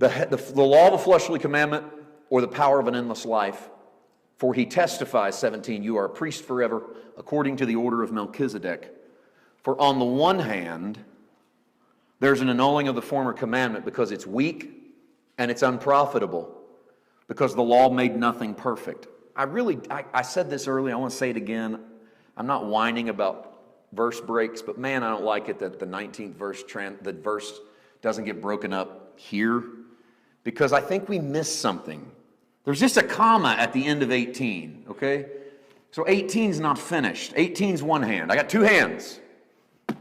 the law of a fleshly commandment or the power of an endless life. For he testifies, 17, you are a priest forever, according to the order of Melchizedek. For on the one hand, there's an annulling of the former commandment because it's weak and it's unprofitable, because the law made nothing perfect. I said this earlier, I want to say it again. I'm not whining about verse breaks, but man, I don't like it that the 19th verse, the verse doesn't get broken up here, because I think we missed something. There's just a comma at the end of 18, okay? So 18's not finished. 18's one hand. I got two hands.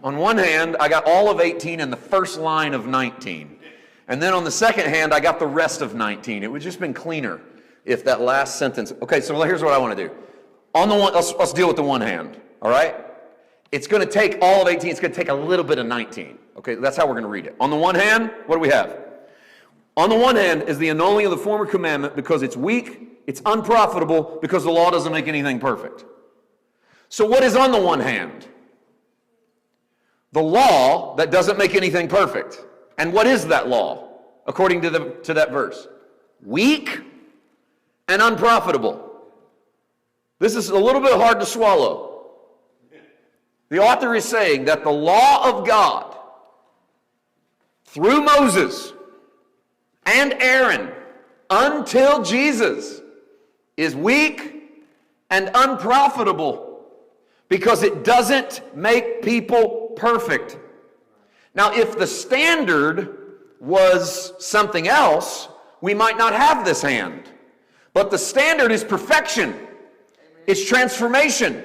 On one hand, I got all of 18 and the first line of 19. And then on the second hand, I got the rest of 19. It would just been cleaner if that last sentence... Okay, so here's what I want to do. On the one, let's deal with the one hand, all right? It's going to take all of 18. It's going to take a little bit of 19. Okay, that's how we're going to read it. On the one hand, what do we have? On the one hand is the annulling of the former commandment because it's weak, it's unprofitable, because the law doesn't make anything perfect. So what is on the one hand? The law that doesn't make anything perfect. And what is that law, according to that verse? Weak and unprofitable. This is a little bit hard to swallow. The author is saying that the law of God, through Moses and Aaron, until Jesus, is weak and unprofitable because it doesn't make people perfect. Now, if the standard was something else, we might not have this hand. But the standard is perfection. It's transformation.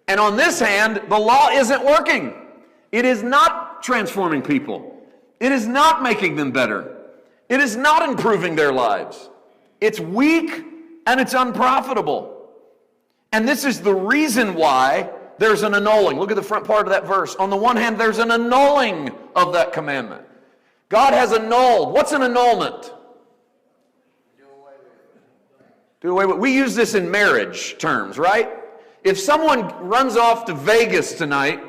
And on this hand, the law isn't working. It is not transforming people. It is not making them better. It is not improving their lives. It's weak and it's unprofitable. And this is the reason why there's an annulling. Look at the front part of that verse. On the one hand, there's an annulling of that commandment. God has annulled. What's an annulment? Do away with. We use this in marriage terms, right? If someone runs off to Vegas tonight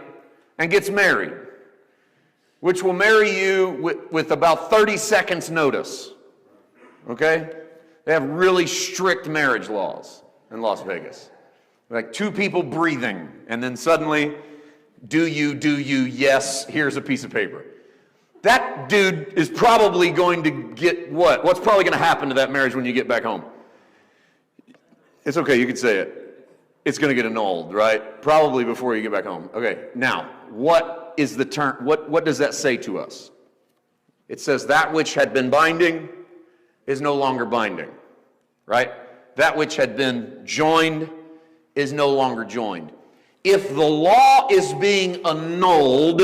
and gets married, which will marry you with about 30 seconds notice, okay? They have really strict marriage laws in Las Vegas. Like two people breathing, and then suddenly, do you, yes, here's a piece of paper. That dude is probably going to get what? What's probably going to happen to that marriage when you get back home? It's okay, you can say it. It's going to get annulled, right? Probably before you get back home. Okay, now, what is the term? What does that say to us? It says that which had been binding is no longer binding, right? That which had been joined is no longer joined. If the law is being annulled,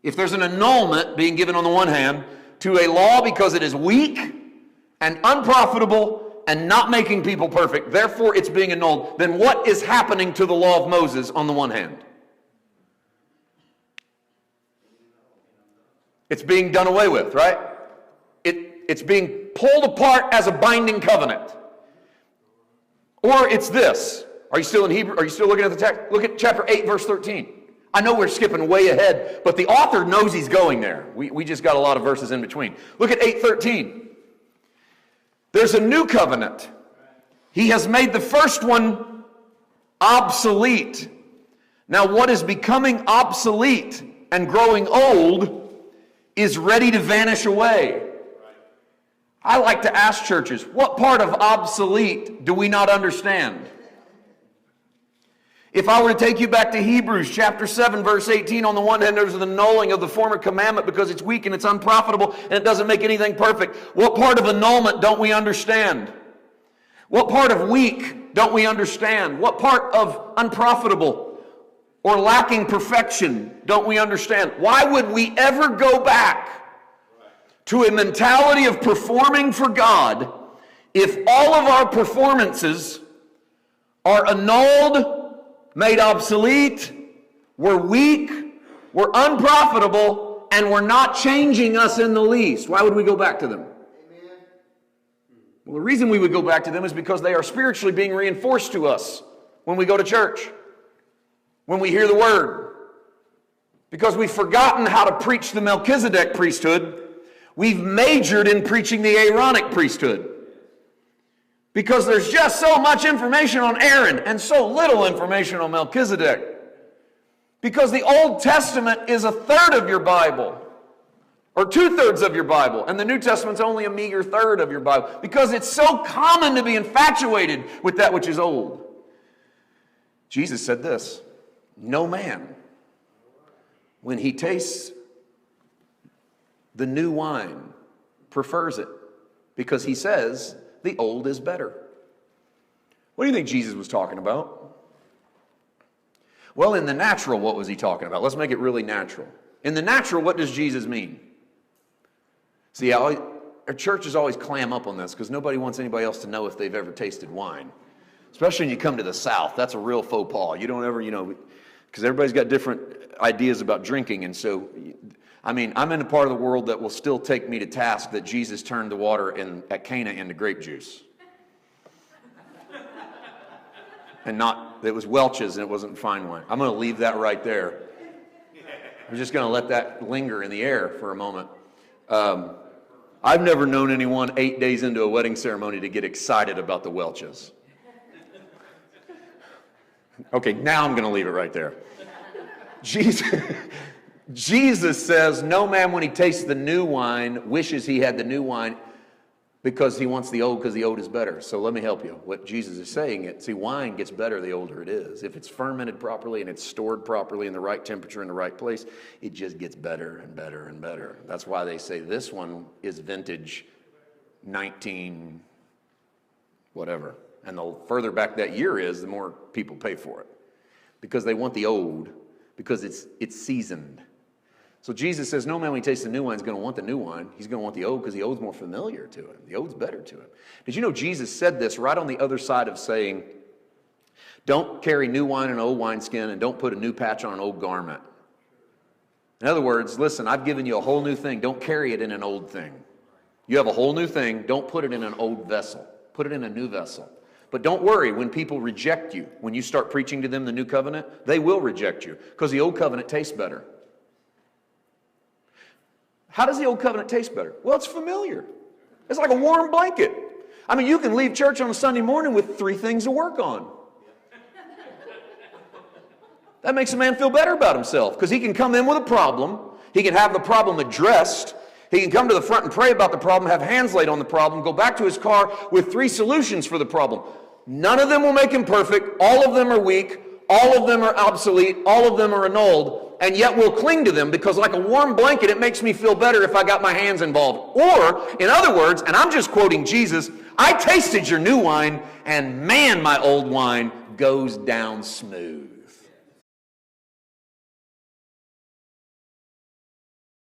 if there's an annulment being given on the one hand to a law because it is weak and unprofitable and not making people perfect, therefore it's being annulled, then what is happening to the law of Moses on the one hand? It's being done away with, right? It's being pulled apart as a binding covenant. Or it's this. Are you still in Hebrew? Are you still looking at the text? Look at chapter 8, verse 13. I know we're skipping way ahead, but the author knows he's going there. We just got a lot of verses in between. Look at 8:13. There's a new covenant. He has made the first one obsolete. Now what is becoming obsolete and growing old is ready to vanish away. I like to ask churches, what part of obsolete do we not understand? If I were to take you back to Hebrews chapter 7, verse 18, on the one hand, there's an annulling of the former commandment because it's weak and it's unprofitable and it doesn't make anything perfect. What part of annulment don't we understand? What part of weak don't we understand? What part of unprofitable or lacking perfection don't we understand? Why would we ever go back to a mentality of performing for God if all of our performances are annulled, made obsolete, we're weak, we're unprofitable, and we're not changing us in the least? Why would we go back to them? Amen. Well, the reason we would go back to them is because they are spiritually being reinforced to us when we go to church, when we hear the word. Because we've forgotten how to preach the Melchizedek priesthood, We've majored in preaching the Aaronic priesthood because there's just so much information on Aaron and so little information on Melchizedek. Because the Old Testament is a third of your Bible, or 2/3 of your Bible, and the New Testament's only a meager third of your Bible, because it's so common to be infatuated with that which is old. Jesus said this, no man, when he tastes the new wine, prefers it, because he says the old is better. What do you think Jesus was talking about? Well, in the natural, what was he talking about? Let's make it really natural. In the natural, what does Jesus mean? See, our churches always clam up on this because nobody wants anybody else to know if they've ever tasted wine. Especially when you come to the South. That's a real faux pas. You don't ever, because everybody's got different ideas about drinking. And so, I'm in a part of the world that will still take me to task that Jesus turned the water at Cana into grape juice. And it was Welch's and it wasn't fine wine. I'm going to leave that right there. I'm just going to let that linger in the air for a moment. I've never known anyone 8 days into a wedding ceremony to get excited about the Welch's. Okay, now I'm going to leave it right there. Jesus says, no man when he tastes the new wine wishes he had the new wine because he wants the old because the old is better. So let me help you. What Jesus is saying, wine gets better the older it is. If it's fermented properly and it's stored properly in the right temperature in the right place, it just gets better and better and better. That's why they say this one is vintage 19 whatever. And the further back that year is, the more people pay for it. Because they want the old, because it's seasoned. So Jesus says, no man when he tastes the new wine is going to want the new wine. He's going to want the old because the old's more familiar to him. The old's better to him. Did you know Jesus said this right on the other side of saying, don't carry new wine in an old wineskin and don't put a new patch on an old garment. In other words, listen, I've given you a whole new thing. Don't carry it in an old thing. You have a whole new thing. Don't put it in an old vessel. Put it in a new vessel. But don't worry when people reject you. When you start preaching to them the new covenant, they will reject you because the old covenant tastes better. How does the old covenant taste better? Well, it's familiar. It's like a warm blanket. You can leave church on a Sunday morning with 3 things to work on. That makes a man feel better about himself because he can come in with a problem. He can have the problem addressed. He can come to the front and pray about the problem, have hands laid on the problem, go back to his car with 3 solutions for the problem. None of them will make him perfect. All of them are weak. All of them are obsolete. All of them are annulled. And yet we'll cling to them because like a warm blanket, it makes me feel better if I got my hands involved. Or, in other words, and I'm just quoting Jesus, I tasted your new wine, and man, my old wine goes down smooth.